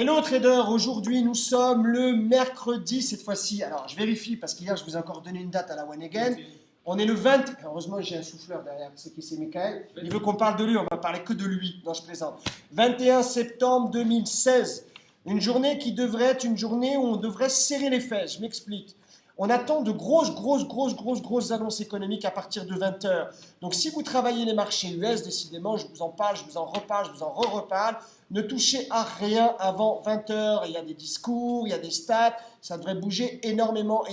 Hello trader, aujourd'hui nous sommes le mercredi cette fois-ci. Alors je vérifie parce qu'hier je vous ai encore donné une date à la One Again. On est le 20. Heureusement j'ai un souffleur derrière, c'est qui c'est Michael. Il veut qu'on parle de lui, on va parler que de lui. Non, je plaisante. 21 septembre 2016. Une journée qui devrait être une journée où on devrait serrer les fesses. Je m'explique. On attend de grosses annonces économiques à partir de 20h. Donc si vous travaillez les marchés US, décidément, je vous en parle, je vous en reparle, je vous en reparle. Ne touchez à rien avant 20h. Il y a des discours, il y a des stats. Ça devrait bouger énormément.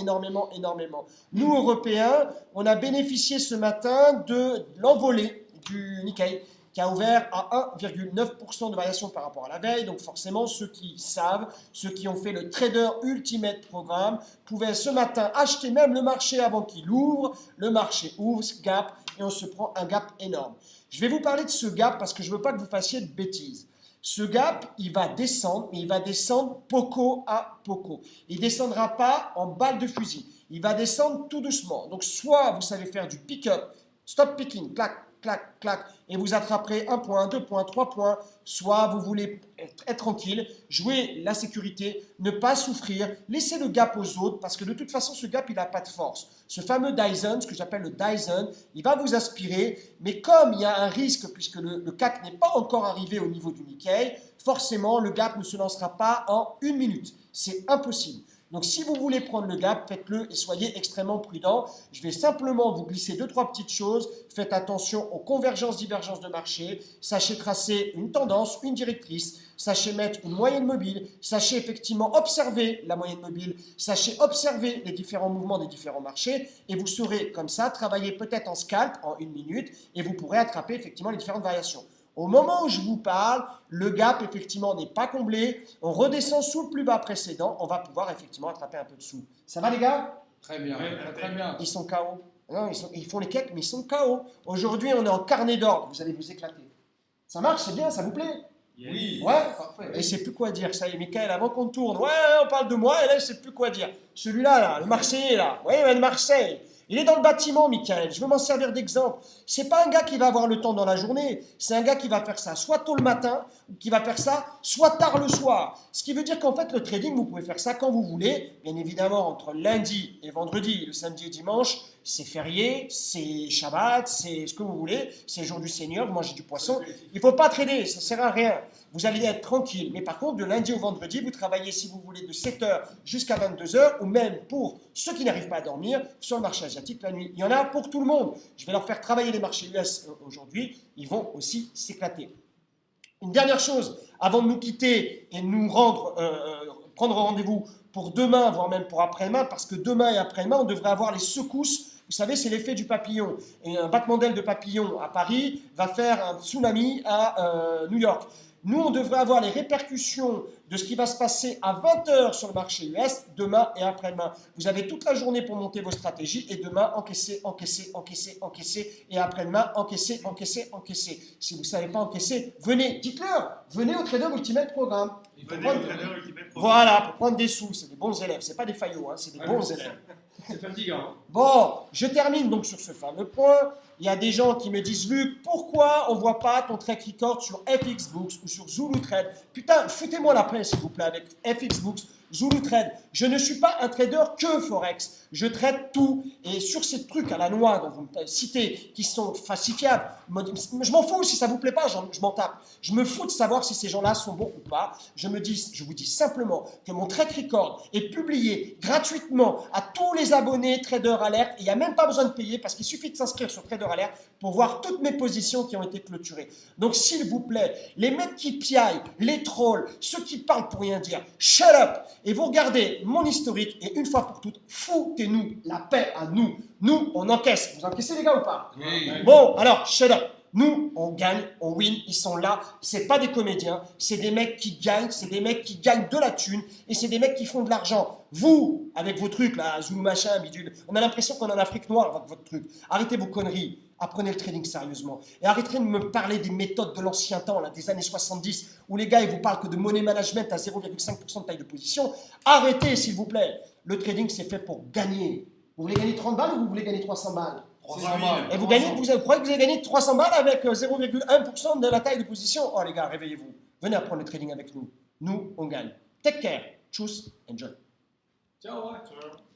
Nous, Européens, on a bénéficié ce matin de l'envolée du Nikkei, qui a ouvert à 1,9% de variation par rapport à la veille. Donc forcément, ceux qui savent, ceux qui ont fait le Trader Ultimate Programme, pouvaient ce matin acheter même le marché avant qu'il ouvre. Le marché ouvre, gap, et on se prend un gap énorme. Je vais vous parler de ce gap parce que je ne veux pas que vous fassiez de bêtises. Ce gap, il va descendre, mais il va descendre poco à poco. Il ne descendra pas en balle de fusil. Il va descendre tout doucement. Donc soit vous savez faire du pick-up, stop picking, clac, clac, clac, et vous attraperez 1 point, 2 points, 3 points, soit vous voulez être tranquille, jouer la sécurité, ne pas souffrir, laisser le gap aux autres, parce que de toute façon, ce gap, il n'a pas de force. Ce fameux Dyson, ce que j'appelle le Dyson, il va vous aspirer, mais comme il y a un risque, puisque le CAC n'est pas encore arrivé au niveau du Nikkei, forcément, le gap ne se lancera pas en 1 minute. C'est impossible. Donc, si vous voulez prendre le gap, faites-le et soyez extrêmement prudent. Je vais simplement vous glisser 2-3 petites choses. Faites attention aux convergences, divergences de marché. Sachez tracer une tendance, une directrice. Sachez mettre une moyenne mobile. Sachez effectivement observer la moyenne mobile. Sachez observer les différents mouvements des différents marchés. Et vous saurez comme ça travailler peut-être en scalp en 1 minute et vous pourrez attraper effectivement les différentes variations. Au moment où je vous parle, le gap, effectivement, n'est pas comblé. On redescend sous le plus bas précédent. On va pouvoir, effectivement, attraper un peu dessous. Ça va, les gars? Très bien, très bien. Ils sont KO. Non, ils font les cakes, mais ils sont KO. Aujourd'hui, on est en carnet d'ordre. Vous allez vous éclater. Ça marche, c'est bien, ça vous plaît? Oui. Ouais, Parfait. et il ne sait plus quoi dire. Ça y est, Michael, avant qu'on tourne, ouais, on parle de moi, et là, il ne sait plus quoi dire. Celui-là, là, le Marseillais, là, ouais, le Marseille. Il est dans le bâtiment, Michael. Je veux m'en servir d'exemple. C'est pas un gars qui va avoir le temps dans la journée. C'est un gars qui va faire ça soit tôt le matin, ou qui va faire ça soit tard le soir. Ce qui veut dire qu'en fait, le trading, vous pouvez faire ça quand vous voulez. Bien évidemment, entre lundi et vendredi, le samedi et dimanche, c'est férié, c'est Shabbat, c'est ce que vous voulez. C'est le jour du Seigneur, vous mangez du poisson. Il ne faut pas trader, ça ne sert à rien. Vous allez être tranquille. Mais par contre, de lundi au vendredi, vous travaillez, si vous voulez, de 7h jusqu'à 22h, ou même pour ceux qui n'arrivent pas à dormir, sur le marché asiatique la nuit. Il y en a pour tout le monde. Je vais leur faire travailler les marchés US aujourd'hui. Ils vont aussi s'éclater. Une dernière chose, avant de nous quitter et de nous prendre rendez-vous pour demain, voire même pour après-demain, parce que demain et après-demain, on devrait avoir les secousses. Vous savez, c'est l'effet du papillon. Et un battement d'aile de papillon à Paris va faire un tsunami à New York. Nous, on devrait avoir les répercussions de ce qui va se passer à 20h sur le marché US, demain et après-demain. Vous avez toute la journée pour monter vos stratégies et demain, encaisser, et après-demain, encaisser. Si vous ne savez pas encaisser, venez, dites-leur, venez au Trader Ultimate Programme. Voilà, pour prendre des sous, c'est des bons élèves, c'est pas des faillots, hein, c'est des bons élèves. C'est fatigant. Bon, je termine donc sur ce fameux point. Il y a des gens qui me disent, Luc, pourquoi on ne voit pas ton track record sur FXBooks ou sur Zulu Trade? Putain, foutez-moi la paix, s'il vous plaît, avec FXBooks, Zulu Trade. Je ne suis pas un trader que Forex. Je traite tout. Et sur ces trucs à la noix dont vous me citez, qui sont falsifiables, je m'en fous. Si ça ne vous plaît pas, je m'en tape. Je me fous de savoir si ces gens-là sont bons ou pas. Je vous dis simplement que mon track record est publié gratuitement à tous les abonnés Trader Alert. Il n'y a même pas besoin de payer parce qu'il suffit de s'inscrire sur Trader Alert pour voir toutes mes positions qui ont été clôturées. Donc, s'il vous plaît, les mecs qui piaillent, les trolls, ceux qui parlent pour rien dire, shut up! Et vous regardez mon historique et une fois pour toutes, foutez-nous la paix à nous. Nous, on encaisse. Vous encaissez les gars ou pas? Oui. Bon, alors, shut up. Nous, on gagne, on win, ils sont là. C'est pas des comédiens, c'est des mecs qui gagnent, c'est des mecs qui gagnent de la thune et c'est des mecs qui font de l'argent. Vous, avec vos trucs là, Zoulou machin, bidule, on a l'impression qu'on est en Afrique noire avec votre truc. Arrêtez vos conneries. Apprenez le trading sérieusement. Et arrêtez de me parler des méthodes de l'ancien temps, là, des années 70, où les gars, ils vous parlent que de money management à 0,5% de taille de position. Arrêtez, s'il vous plaît. Le trading, c'est fait pour gagner. Vous voulez gagner 30 balles ou vous voulez gagner 300 balles? 300 balles. Et vous croyez que vous allez gagner 300 balles avec 0,1% de la taille de position? Oh les gars, réveillez-vous. Venez apprendre le trading avec nous. nous, on gagne. Take care. Tchuss, enjoy. Ciao. Ciao.